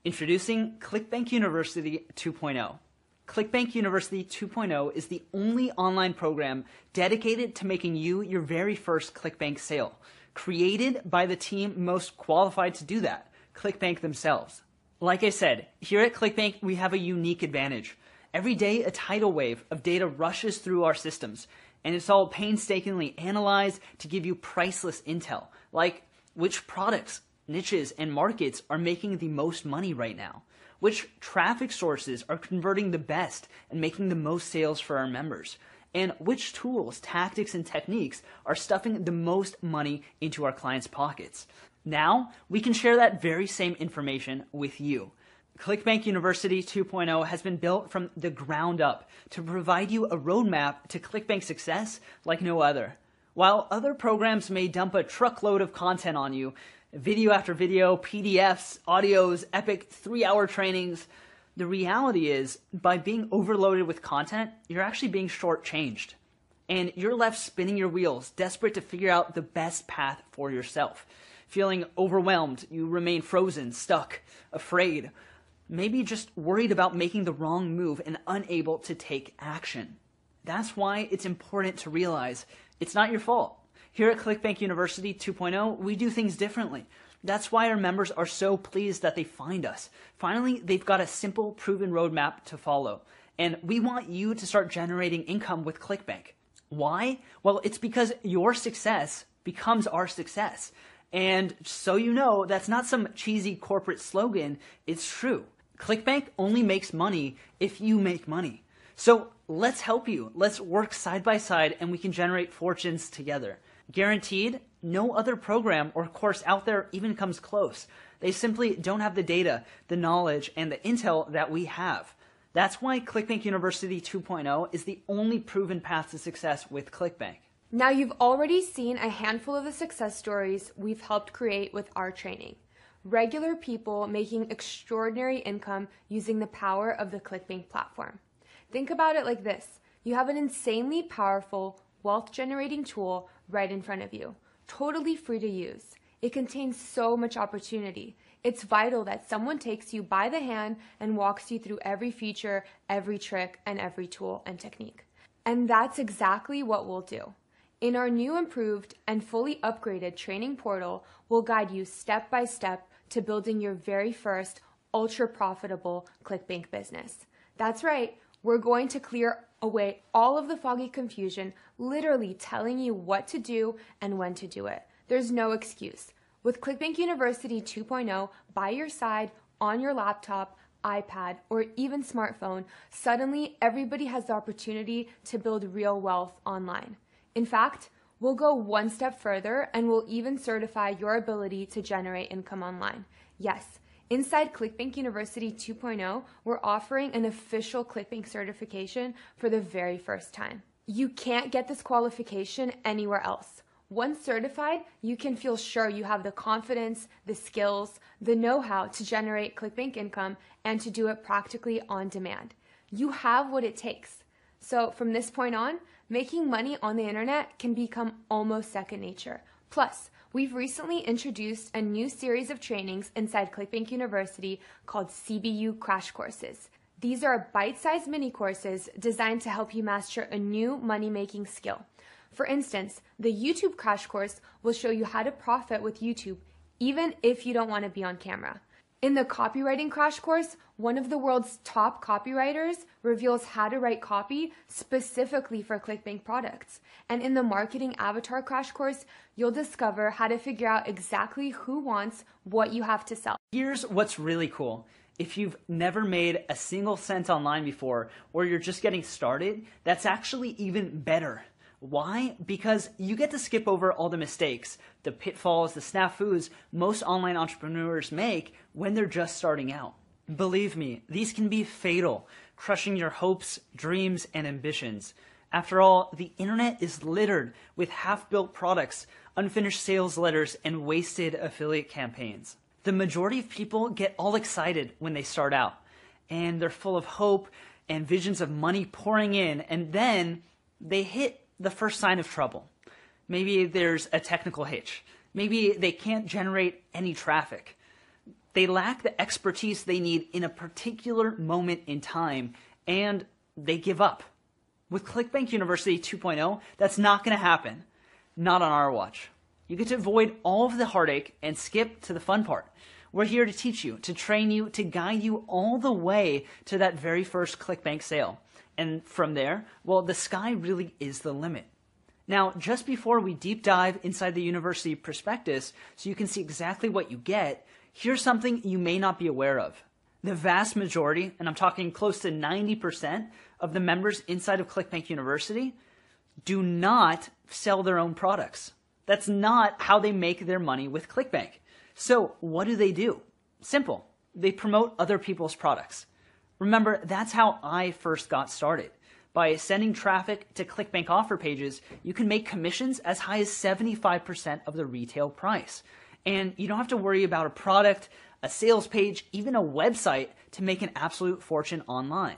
Introducing Clickbank University 2.0. Clickbank University 2.0 is the only online program dedicated to making you your very first Clickbank sale, created by the team most qualified to do that, Clickbank themselves. Like I said, here at Clickbank, we have a unique advantage. Every day, a tidal wave of data rushes through our systems, and it's all painstakingly analyzed to give you priceless intel, like which products, niches, and markets are making the most money right now, which traffic sources are converting the best and making the most sales for our members, and which tools, tactics, and techniques are stuffing the most money into our clients' pockets. Now, we can share that very same information with you. Clickbank University 2.0 has been built from the ground up to provide you a roadmap to Clickbank success like no other. While other programs may dump a truckload of content on you, video after video, PDFs, audios, epic 3-hour trainings, the reality is, by being overloaded with content, you're actually being shortchanged. And you're left spinning your wheels, desperate to figure out the best path for yourself. Feeling overwhelmed, you remain frozen, stuck, afraid, maybe just worried about making the wrong move and unable to take action. That's why it's important to realize it's not your fault. Here at Clickbank University 2.0, we do things differently. That's why our members are so pleased that they find us. Finally, they've got a simple, proven roadmap to follow. And we want you to start generating income with Clickbank. Why? Well, it's because your success becomes our success. And so you know, that's not some cheesy corporate slogan, it's true. Clickbank only makes money if you make money. So let's help you. Let's work side by side and we can generate fortunes together. Guaranteed, no other program or course out there even comes close. They simply don't have the data, the knowledge, and the intel that we have. That's why Clickbank University 2.0 is the only proven path to success with Clickbank. Now you've already seen a handful of the success stories we've helped create with our training. Regular people making extraordinary income using the power of the Clickbank platform. Think about it like this. You have an insanely powerful wealth-generating tool right in front of you, totally free to use. It contains so much opportunity. It's vital that someone takes you by the hand and walks you through every feature, every trick, and every tool and technique. And that's exactly what we'll do. In our new improved and fully upgraded training portal, we'll guide you step by step to building your very first ultra profitable Clickbank business. That's right, we're going to clear away all of the foggy confusion, literally telling you what to do and when to do it. There's no excuse. With Clickbank University 2.0 by your side, on your laptop, iPad, or even smartphone, suddenly everybody has the opportunity to build real wealth online. In fact, we'll go one step further and we'll even certify your ability to generate income online. Yes, inside Clickbank University 2.0, we're offering an official Clickbank certification for the very first time. You can't get this qualification anywhere else. Once certified, you can feel sure you have the confidence, the skills, the know-how to generate Clickbank income and to do it practically on demand. You have what it takes. So from this point on, making money on the internet can become almost second nature. Plus, we've recently introduced a new series of trainings inside Clickbank University called Cbu Crash Courses. These are bite-sized mini courses designed to help you master a new money-making skill. For instance, the YouTube Crash Course will show you how to profit with YouTube, even if you don't want to be on camera. In the Copywriting Crash Course, one of the world's top copywriters reveals how to write copy specifically for Clickbank products. And in the Marketing Avatar Crash Course, you'll discover how to figure out exactly who wants what you have to sell. Here's what's really cool. If you've never made a single cent online before, or you're just getting started, that's actually even better. Why? Because you get to skip over all the mistakes, the pitfalls, the snafus most online entrepreneurs make when they're just starting out. Believe me, these can be fatal, crushing your hopes, dreams, and ambitions. After all, the internet is littered with half-built products, unfinished sales letters, and wasted affiliate campaigns. The majority of people get all excited when they start out, and they're full of hope and visions of money pouring in, and then they hit the first sign of trouble. Maybe there's a technical hitch. Maybe they can't generate any traffic. They lack the expertise they need in a particular moment in time, and they give up. With Clickbank University 2.0, that's not going to happen. Not on our watch. You get to avoid all of the heartache and skip to the fun part. We're here to teach you, to train you, to guide you all the way to that very first Clickbank sale. And from there, well, the sky really is the limit. Now, just before we deep dive inside the university prospectus so you can see exactly what you get, here's something you may not be aware of. The vast majority, and I'm talking close to 90% of the members inside of Clickbank University do not sell their own products. That's not how they make their money with Clickbank. So what do? Simple. They promote other people's products. Remember, that's how I first got started. By sending traffic to Clickbank offer pages, you can make commissions as high as 75% of the retail price. And you don't have to worry about a product, a sales page, even a website to make an absolute fortune online.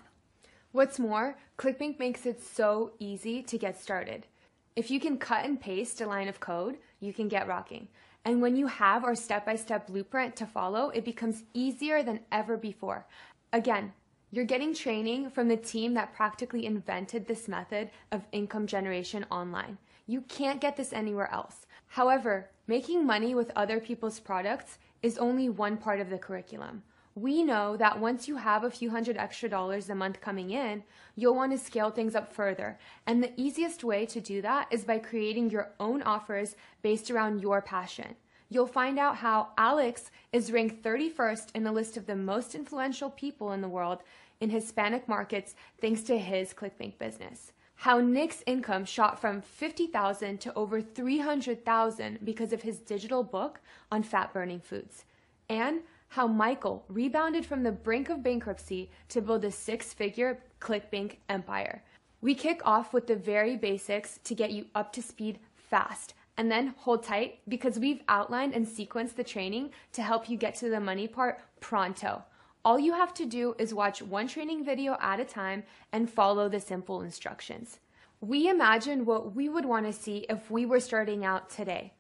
What's more, Clickbank makes it so easy to get started. If you can cut and paste a line of code, you can get rocking. And when you have our step-by-step blueprint to follow, it becomes easier than ever before. Again, you're getting training from the team that practically invented this method of income generation online. You can't get this anywhere else. However, making money with other people's products is only one part of the curriculum. We know that once you have a few $100 extra a month coming in, you'll want to scale things up further. And the easiest way to do that is by creating your own offers based around your passion. You'll find out how Alex is ranked 31st in the list of the most influential people in the world in Hispanic markets thanks to his Clickbank business. How Nick's income shot from $50,000 to over $300,000 because of his digital book on fat-burning foods. And how Michael rebounded from the brink of bankruptcy to build a six-figure Clickbank empire. We kick off with the very basics to get you up to speed fast. And then hold tight because we've outlined and sequenced the training to help you get to the money part pronto. All you have to do is watch one training video at a time and follow the simple instructions. We imagined what we would want to see if we were starting out today.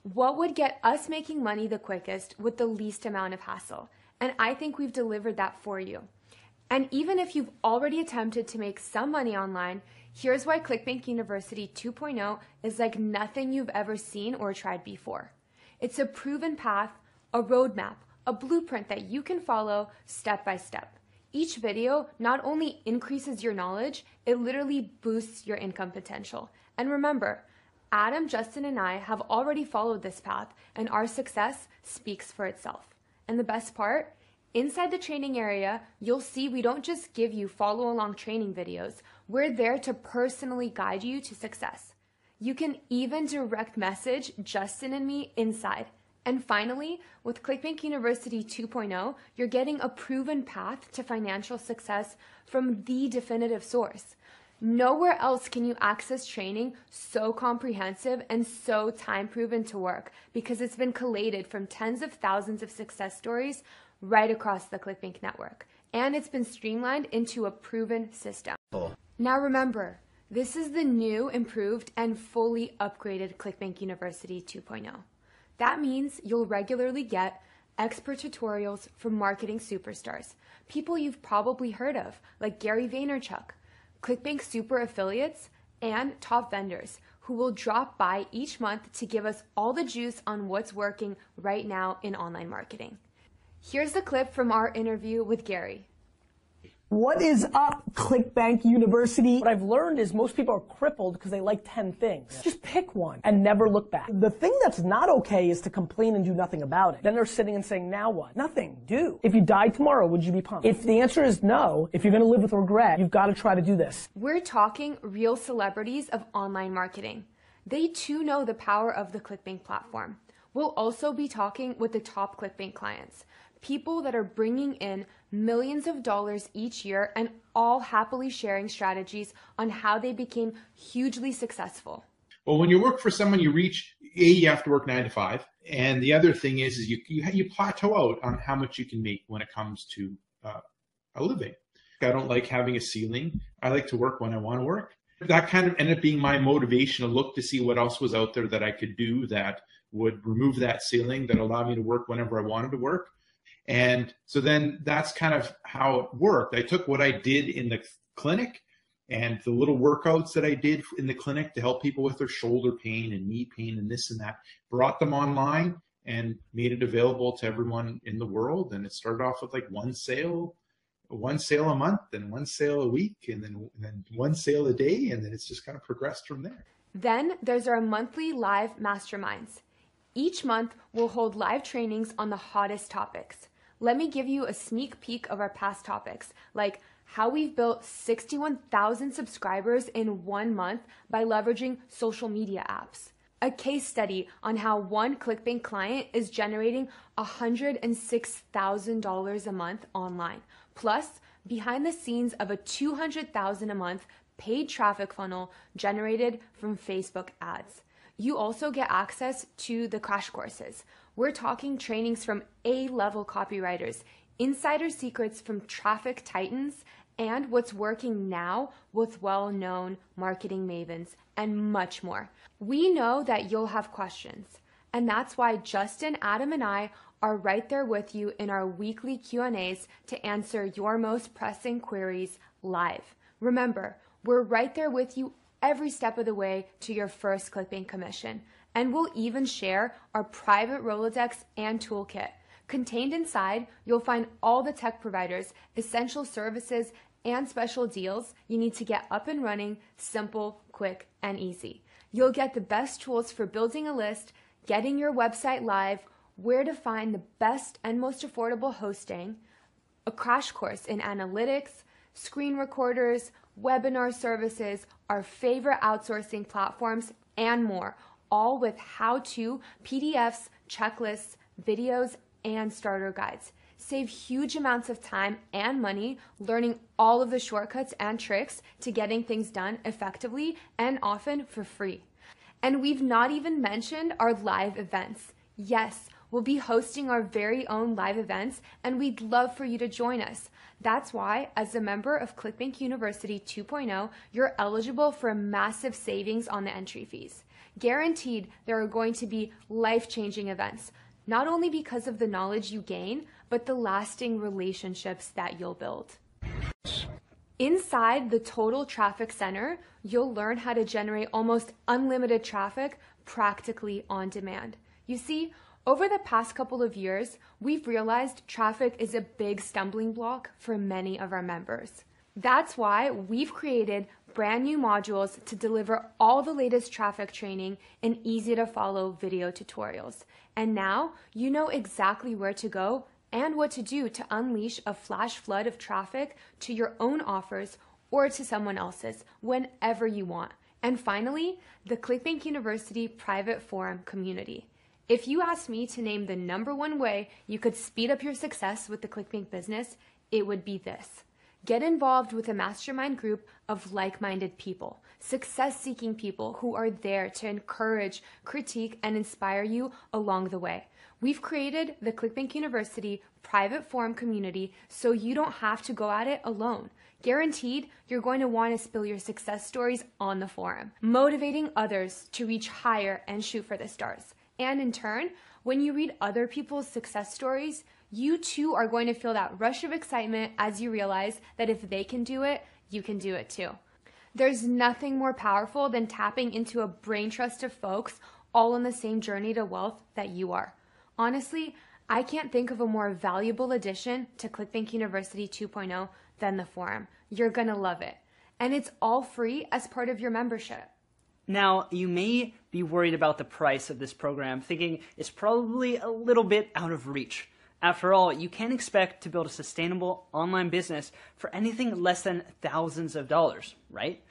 What would get us making money the quickest with the least amount of hassle? And I think we've delivered that for you. And even if you've already attempted to make some money online, here's why Clickbank University 2.0 is like nothing you've ever seen or tried before. It's a proven path, a roadmap, a blueprint that you can follow step by step. Each video not only increases your knowledge, it literally boosts your income potential. And remember, Adam, Justin, and I have already followed this path, and our success speaks for itself. And the best part? Inside the training area, you'll see we don't just give you follow-along training videos. We're there to personally guide you to success. You can even direct message Justin and me inside. And finally, with Clickbank University 2.0, you're getting a proven path to financial success from the definitive source. Nowhere else can you access training so comprehensive and so time-proven to work because it's been collated from tens of thousands of success stories right across the Clickbank network. And it's been streamlined into a proven system. Now remember, this is the new, improved, and fully upgraded Clickbank University 2.0. That means you'll regularly get expert tutorials from marketing superstars, people you've probably heard of, like Gary Vaynerchuk, Clickbank super affiliates, and top vendors who will drop by each month to give us all the juice on what's working right now in online marketing. Here's the clip from our interview with Gary. What is up, Clickbank University? What I've learned is most people are crippled because they like 10 things. Yeah. Just pick one and never look back. The thing that's not okay is to complain and do nothing about it. Then they're sitting and saying, now what? Nothing. Do. If you died tomorrow, would you be pumped? If the answer is no, if you're going to live with regret, you've got to try to do this. We're talking real celebrities of online marketing. They too know the power of the Clickbank platform. We'll also be talking with the top Clickbank clients. People that are bringing in millions of dollars each year and all happily sharing strategies on how they became hugely successful. Well, when you work for someone, you have to work 9 to 5. And the other thing is you plateau out on how much you can make when it comes to a living. I don't like having a ceiling. I like to work when I want to work. That kind of ended up being my motivation to look to see what else was out there that I could do that would remove that ceiling, that allowed me to work whenever I wanted to work. And so then that's kind of how it worked. I took what I did in the clinic and the little workouts that I did in the clinic to help people with their shoulder pain and knee pain and this and that, brought them online and made it available to everyone in the world. And it started off with like one sale a month, and one sale a week, and then one sale a day. And then it's just kind of progressed from there. Then there's our monthly live masterminds. Each month, we'll hold live trainings on the hottest topics. Let me give you a sneak peek of our past topics, like how we've built 61,000 subscribers in 1 month by leveraging social media apps. A case study on how one Clickbank client is generating $106,000 a month online, plus behind the scenes of a $200,000 a month paid traffic funnel generated from Facebook ads. You also get access to the crash courses. We're talking trainings from A-level copywriters, insider secrets from traffic titans, and what's working now with well-known marketing mavens, and much more. We know that you'll have questions, and that's why Justin, Adam, and I are right there with you in our weekly Q&As to answer your most pressing queries live. Remember, we're right there with you every step of the way to your first Clickbank commission. And we'll even share our private Rolodex and toolkit. Contained inside, you'll find all the tech providers, essential services, and special deals you need to get up and running, simple, quick, and easy. You'll get the best tools for building a list, getting your website live, where to find the best and most affordable hosting, a crash course in analytics, screen recorders, webinar services, our favorite outsourcing platforms, and more, all with how-to PDFs, checklists, videos, and starter guides. Save huge amounts of time and money learning all of the shortcuts and tricks to getting things done effectively and often for free. And we've not even mentioned our live events. Yes, we'll be hosting our very own live events, and we'd love for you to join us. That's why, as a member of Clickbank University 2.0, you're eligible for massive savings on the entry fees. Guaranteed, there are going to be life-changing events, not only because of the knowledge you gain, but the lasting relationships that you'll build. Inside the Total Traffic Center, you'll learn how to generate almost unlimited traffic practically on demand. You see, over the past couple of years, we've realized traffic is a big stumbling block for many of our members. That's why we've created brand new modules to deliver all the latest traffic training and easy to follow video tutorials. And now you know exactly where to go and what to do to unleash a flash flood of traffic to your own offers or to someone else's whenever you want. And finally, the Clickbank University private forum community. If you asked me to name the #1 way you could speed up your success with the Clickbank business, it would be this. Get involved with a mastermind group of like-minded people, success-seeking people who are there to encourage, critique, and inspire you along the way. We've created the Clickbank University private forum community so you don't have to go at it alone. Guaranteed, you're going to want to spill your success stories on the forum, motivating others to reach higher and shoot for the stars. And in turn, when you read other people's success stories, you too are going to feel that rush of excitement as you realize that if they can do it, you can do it too. There's nothing more powerful than tapping into a brain trust of folks all on the same journey to wealth that you are. Honestly, I can't think of a more valuable addition to Clickbank University 2.0 than the forum. You're gonna love it. And it's all free as part of your membership. Now, you may be worried about the price of this program, thinking it's probably a little bit out of reach. After all, you can't expect to build a sustainable online business for anything less than thousands of dollars, right?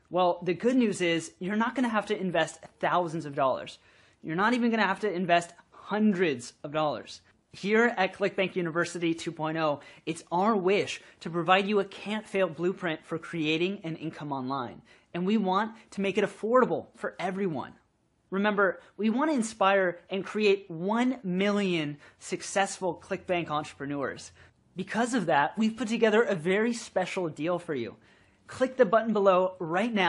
Well, the good news is you're not going to have to invest thousands of dollars. You're not even going to have to invest hundreds of dollars. Here at Clickbank University 2.0, it's our wish to provide you a can't-fail blueprint for creating an income online. And we want to make it affordable for everyone. Remember, we want to inspire and create 1 million successful Clickbank entrepreneurs. Because of that, we've put together a very special deal for you. Click the button below right now